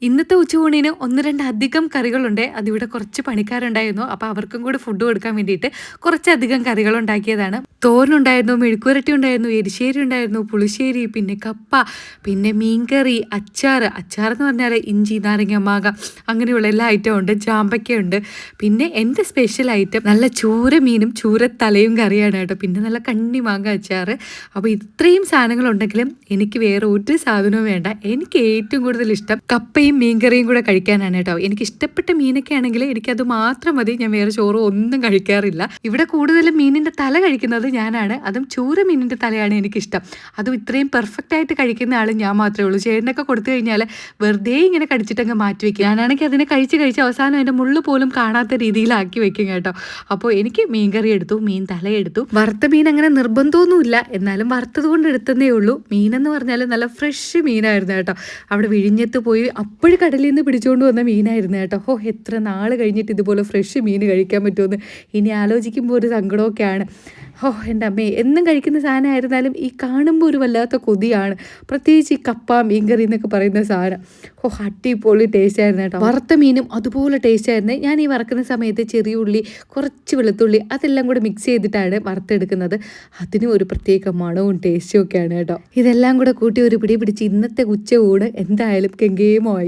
ഇന്നത്തെ ഉച്ചയൂണിന് 1, 2 അധികം കറികളുണ്ട്. അതിവിടെ കുറച്ച് പണിക്കാരുണ്ടായിരുന്നു. അപ്പോൾ അവർക്കും കൂടി ഫുഡ് കൊടുക്കാൻ വേണ്ടിയിട്ട് കുറച്ചധികം കറികൾ ഉണ്ടാക്കിയതാണ്. തോരനുണ്ടായിരുന്നു, മെഴുക്കുവരട്ടി ഉണ്ടായിരുന്നു, എരിശ്ശേരി ഉണ്ടായിരുന്നു, പുളിശ്ശേരി, പിന്നെ കപ്പ, പിന്നെ മീൻകറി, അച്ചാർ എന്ന് പറഞ്ഞാൽ ഇഞ്ചി, നാരങ്ങ, മാങ്ങ അങ്ങനെയുള്ള എല്ലാ ഐറ്റവും ഉണ്ട്. ചാമ്പയ്ക്കയുണ്ട്. പിന്നെ എൻ്റെ സ്പെഷ്യൽ ഐറ്റം നല്ല ചൂര മീനും ചൂരത്തലയും കറിയാണ് കേട്ടോ. പിന്നെ നല്ല കണ്ണി മാങ്ങ അച്ചാർ. അപ്പോൾ ഇത്രയും സാധനങ്ങളുണ്ടെങ്കിലും എനിക്ക് വേറെ ഒരു സാധനവും വേണ്ട. എനിക്ക് ഏറ്റവും കൂടുതൽ ഇഷ്ടം കപ്പയും മീൻകറിയും കൂടെ കഴിക്കാനാണ് കേട്ടോ. എനിക്ക് ഇഷ്ടപ്പെട്ട മീനൊക്കെ ആണെങ്കിൽ എനിക്കത് മാത്രം മതി. ഞാൻ വേറെ ചോറും ഒന്നും കഴിക്കാറില്ല. ഇവിടെ കൂടുതലും മീനിന്റെ തല കഴിക്കുന്നത് ഞാനാണ്. അതും ചൂര മീനിന്റെ തലയാണ് എനിക്കിഷ്ടം. അതും ഇത്രയും പെർഫെക്റ്റ് ആയിട്ട് കഴിക്കുന്ന ആൾ ഞാൻ മാത്രമേ ഉള്ളൂ. ചേട്ടനൊക്കെ കൊടുത്തു കഴിഞ്ഞാൽ വെറുതെ ഇങ്ങനെ കടിച്ചിട്ടങ്ങ് മാറ്റി വെക്കും. ഞാനാണെങ്കിൽ അതിനെ കഴിച്ച് അവസാനം അതിന്റെ മുള്ളു പോലും കാണാത്ത രീതിയിലാക്കി വെക്കും കേട്ടോ. അപ്പോൾ എനിക്ക് മീൻകറി എടുത്തു, മീൻ തല എടുത്തു. വറുത്ത മീൻ അങ്ങനെ നിർബന്ധമൊന്നുമില്ല, എന്നാലും വറുത്തത് കൊണ്ട് എടുത്തതേ ഉള്ളൂ. മീനെന്ന് പറഞ്ഞാൽ നല്ല ഫ്രഷ് മീനായിരുന്നു കേട്ടോ. അവിടെ വിഴിഞ്ഞത്ത് പോയി അപ്പോഴും കടലിൽ നിന്ന് പിടിച്ചുകൊണ്ട് വന്ന മീനായിരുന്നു കേട്ടോ. എത്ര നാൾ കഴിഞ്ഞിട്ട് ഇതുപോലെ ഫ്രഷ് മീൻ കഴിക്കാൻ പറ്റുമെന്ന് ഇനി ആലോചിക്കുമ്പോൾ ഒരു സങ്കടമൊക്കെയാണ്. എൻ്റെ അമ്മേ, എന്നും കഴിക്കുന്ന സാധനമായിരുന്നാലും ഈ കാണുമ്പോൾ ഒരു വല്ലാത്ത കൊതിയാണ്. പ്രത്യേകിച്ച് ഈ കപ്പ മീൻകറി എന്നൊക്കെ പറയുന്ന സാധനം അടിപൊളി ടേസ്റ്റ് ആയിരുന്നു കേട്ടോ. വറുത്ത മീനും അതുപോലെ ടേസ്റ്റ് ആയിരുന്നു. ഞാൻ ഈ വറക്കുന്ന സമയത്ത് ചെറിയ ഉള്ളി, കുറച്ച് വെളുത്തുള്ളി അതെല്ലാം കൂടെ മിക്സ് ചെയ്തിട്ടാണ് വറുത്തെടുക്കുന്നത്. അതിനും ഒരു പ്രത്യേക മണവും ടേസ്റ്റും ഒക്കെയാണ് കേട്ടോ. ഇതെല്ലാം കൂടെ കൂട്ടി ഒരു പിടി പിടിച്ച് ഇന്നത്തെ ഉച്ച ഊണ് എന്തായാലും കെങ്കേമമായി.